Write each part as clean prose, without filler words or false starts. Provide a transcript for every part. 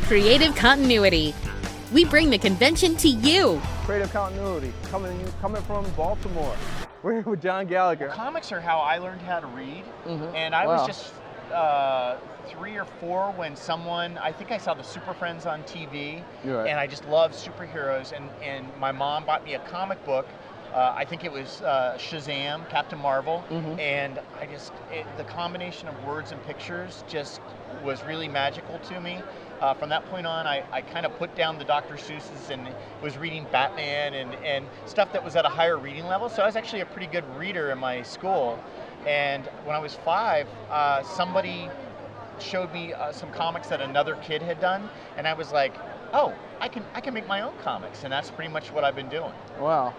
Creative continuity. We bring the convention to you. Creative continuity, coming from Baltimore. We're here with John Gallagher. Well, comics are how I learned how to read, and I was just 3 or 4 when I think I saw the Super Friends on TV, and I just loved superheroes, and my mom bought me a comic book. I think it was Shazam, Captain Marvel, and the combination of words and pictures just was really magical to me. From that point on, I kind of put down the Dr. Seuss's and was reading Batman and stuff that was at a higher reading level. So I was actually a pretty good reader in my school. And when I was 5, somebody showed me some comics that another kid had done, and I was like, oh, I can make my own comics, and that's pretty much what I've been doing. Wow.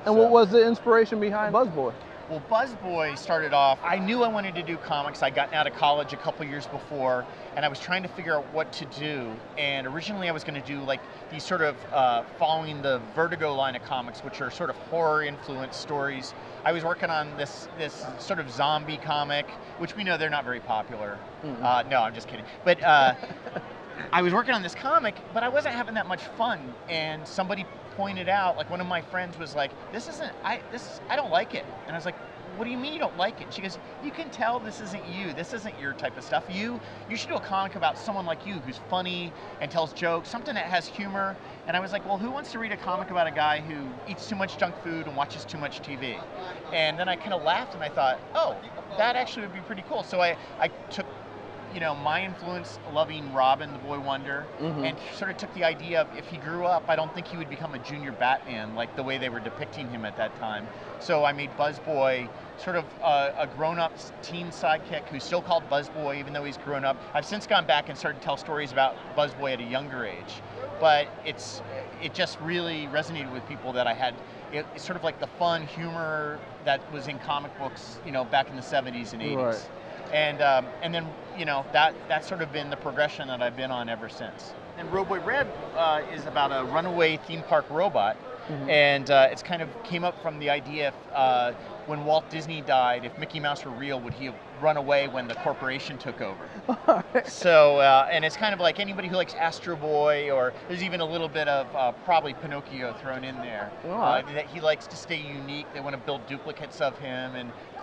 And what was the inspiration behind Buzzboy? Well, Buzzboy started off, I knew I wanted to do comics. I'd gotten out of college a couple years before, and I was trying to figure out what to do. And originally I was going to do like these sort of following the Vertigo line of comics, which are sort of horror-influenced stories. I was working on this sort of zombie comic, which we know they're not very popular. No, I'm just kidding. But I was working on this comic, but I wasn't having that much fun. And somebody pointed out, like one of my friends was like, I don't like it. And I was like, what do you mean you don't like it? She goes, you can tell this isn't you. This isn't your type of stuff. You should do a comic about someone like you who's funny and tells jokes, something that has humor. And I was like, well, who wants to read a comic about a guy who eats too much junk food and watches too much TV? And then I kind of laughed and I thought, oh, that actually would be pretty cool. So I took my influence, loving Robin, the Boy Wonder, and sort of took the idea of if he grew up, I don't think he would become a junior Batman like the way they were depicting him at that time. So I made Buzzboy sort of a grown-up teen sidekick who's still called Buzzboy even though he's grown up. I've since gone back and started to tell stories about Buzzboy at a younger age, but it just really resonated with people that I had. It's sort of like the fun humor that was in comic books, back in the 70s and 80s. Right. And then that's sort of been the progression that I've been on ever since. And Rowboy Red is about a runaway theme park robot, and it's kind of came up from the idea when Walt Disney died, if Mickey Mouse were real, would he have run away when the corporation took over? So, and it's kind of like anybody who likes Astro Boy, or there's even a little bit of probably Pinocchio thrown in there. That he likes to stay unique. They want to build duplicates of him,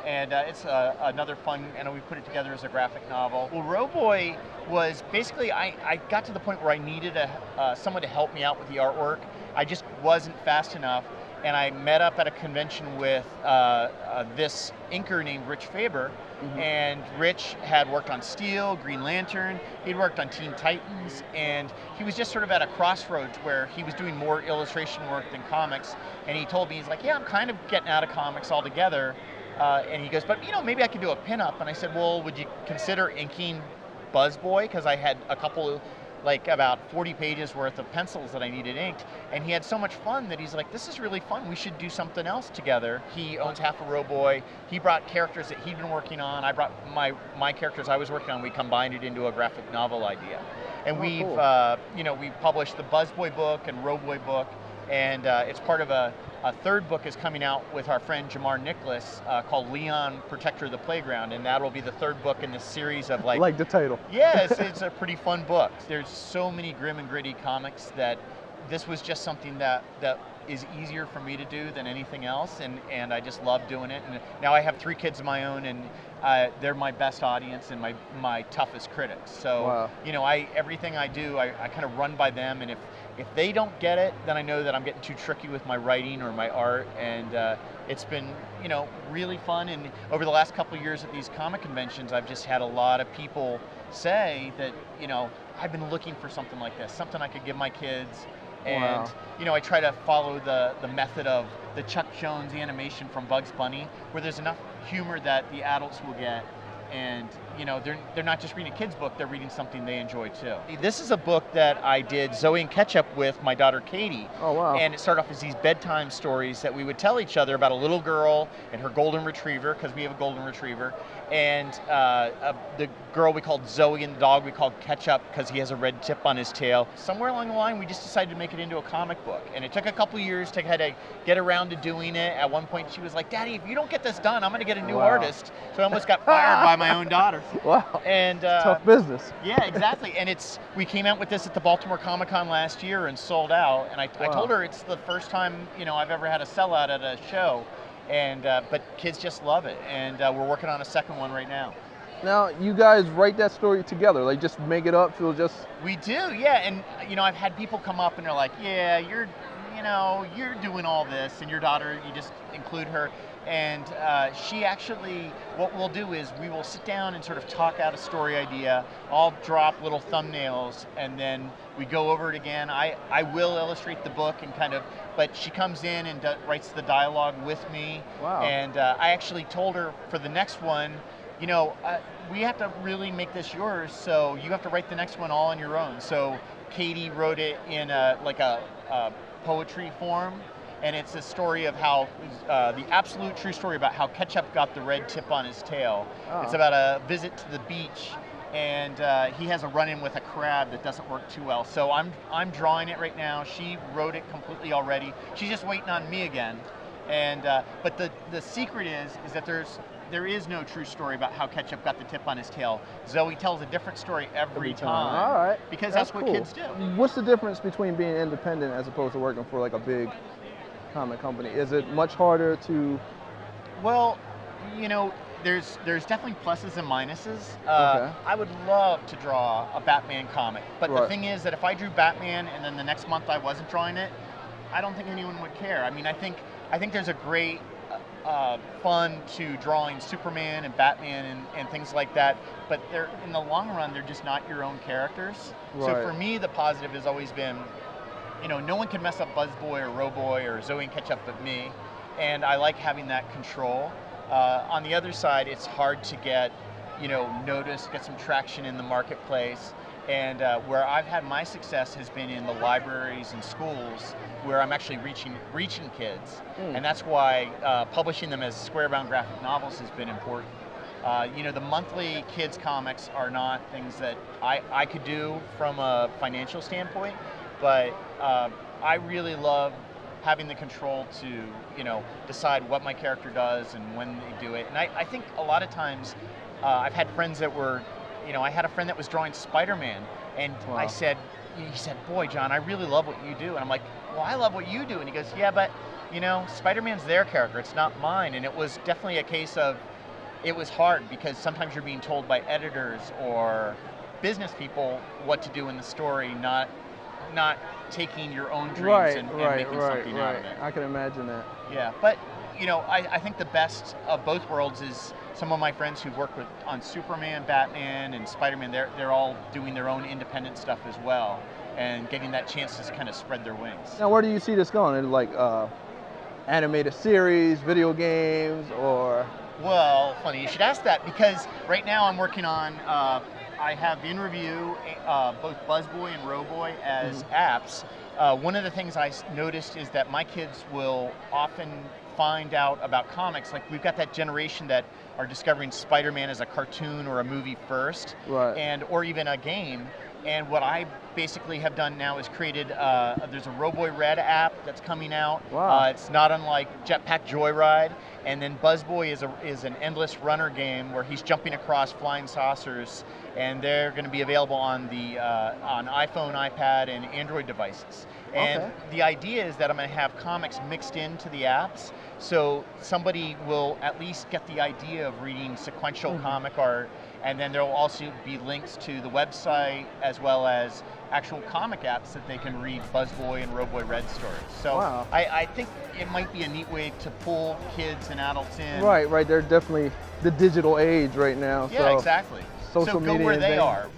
and it's another fun, and we put it together as a graphic novel. Well, Rowboy was basically, I got to the point where I needed someone to help me out with the artwork. I just wasn't fast enough, and I met up at a convention with this inker named Rich Faber, and Rich had worked on Steel, Green Lantern, he'd worked on Teen Titans, and he was just sort of at a crossroads where he was doing more illustration work than comics, and he told me, he's like, yeah, I'm kind of getting out of comics altogether. And he goes, but maybe I could do a pinup. And I said, well, would you consider inking Buzzboy? Because I had a couple, like about 40 pages worth of pencils that I needed inked. And he had so much fun that he's like, this is really fun. We should do something else together. He owns half of Rowboy. He brought characters that he'd been working on. I brought my characters I was working on. We combined it into a graphic novel idea. And we've published the Buzzboy book and Rowboy book. And it's part of a third book is coming out with our friend Jamar Nicholas called Leon, Protector of the Playground, and that'll be the third book in this series of like the title. Yeah, it's a pretty fun book. There's so many grim and gritty comics that this was just something that is easier for me to do than anything else, and I just love doing it. And now I have 3 kids of my own, and they're my best audience and my toughest critics. So everything I do, I kind of run by them, and if they don't get it, then I know that I'm getting too tricky with my writing or my art, and it's been really fun. And over the last couple of years at these comic conventions, I've just had a lot of people say that I've been looking for something like this, something I could give my kids. And I try to follow the method of the Chuck Jones animation from Bugs Bunny, where there's enough humor that the adults will get, and they're not just reading a kid's book, they're reading something they enjoy too. This is a book that I did Zoey Ketchup with my daughter Katie. Oh wow. And it started off as these bedtime stories that we would tell each other about a little girl and her golden retriever, because we have a golden retriever, and the girl we called Zoey, and the dog we called Ketchup because he has a red tip on his tail. Somewhere along the line, we just decided to make it into a comic book, and it took a couple years to kind of get around to doing it. At one point, she was like, "Daddy, if you don't get this done, I'm going to get a new artist." So I almost got fired by my own daughter. Wow. And tough business. Yeah, exactly. And we came out with this at the Baltimore Comic-Con last year and sold out. And I told her it's the first time I've ever had a sellout at a show. And but kids just love it, and we're working on a second one right now. Now, you guys write that story together, like just make it up, feel just... We do, yeah, and I've had people come up and they're like, yeah, you're doing all this, and your daughter, you just include her, and she actually, what we'll do is we will sit down and sort of talk out a story idea. I'll drop little thumbnails, and then we go over it again. I will illustrate the book and but she comes in and writes the dialogue with me. Wow. And I actually told her for the next one, we have to really make this yours, so you have to write the next one all on your own. So Katie wrote it in a poetry form, and it's a story of how, the absolute true story about how Ketchup got the red tip on his tail. Oh. It's about a visit to the beach, and he has a run-in with a crab that doesn't work too well. So I'm drawing it right now. She wrote it completely already. She's just waiting on me again. And but the secret is that there is no true story about how Ketchup got the tip on his tail. Zoey tells a different story every time. All right. Because that's what kids do. What's the difference between being independent as opposed to working for like a big comic company? Is it much harder to... Well, there's definitely pluses and minuses. Okay. I would love to draw a Batman comic, but the thing is that if I drew Batman and then the next month I wasn't drawing it, I don't think anyone would care. I mean, I think there's a great fun to drawing Superman and Batman and things like that, but in the long run, they're just not your own characters. Right. So for me, the positive has always been, no one can mess up Buzzboy or Rowboy or Zoey Ketchup but me, and I like having that control. On the other side, it's hard to get, noticed, get some traction in the marketplace. And where I've had my success has been in the libraries and schools where I'm actually reaching kids. And that's why publishing them as square-bound graphic novels has been important. The monthly kids comics are not things that I could do from a financial standpoint, but I really love having the control to, decide what my character does and when they do it. And I think a lot of times I've had friends that were, I had a friend that was drawing Spider-Man, and wow. He said, boy, John, I really love what you do. And I'm like, well, I love what you do. And he goes, yeah, but, Spider-Man's their character. It's not mine. And it was definitely a case of, it was hard because sometimes you're being told by editors or business people what to do in the story, not taking your own dreams and making something out of it. I can imagine that. Yeah, but I think the best of both worlds is some of my friends who've worked on Superman, Batman, and Spider-Man. They're all doing their own independent stuff as well, and getting that chance to kind of spread their wings. Now, where do you see this going? In like animated series, video games, or? Well, funny you should ask that, because right now I'm working on. I have in review both Buzzboy and Rowboy as apps. One of the things I noticed is that my kids will often find out about comics. Like, we've got that generation that are discovering Spider-Man as a cartoon or a movie first, or even a game. And what I basically have done now is created, there's a Roboy Red app that's coming out. Wow. It's not unlike Jetpack Joyride. And then Buzzboy is an endless runner game where he's jumping across flying saucers, and they're going to be available on the on iPhone, iPad, and Android devices. And the idea is that I'm going to have comics mixed into the apps, so somebody will at least get the idea of reading sequential comic art, and then there will also be links to the website as well as actual comic apps that they can read Buzzboy and Roboy Red stories. So I think it might be a neat way to pull kids and adults in. Right. They're definitely the digital age right now. Yeah, exactly. Social media. So go where they are.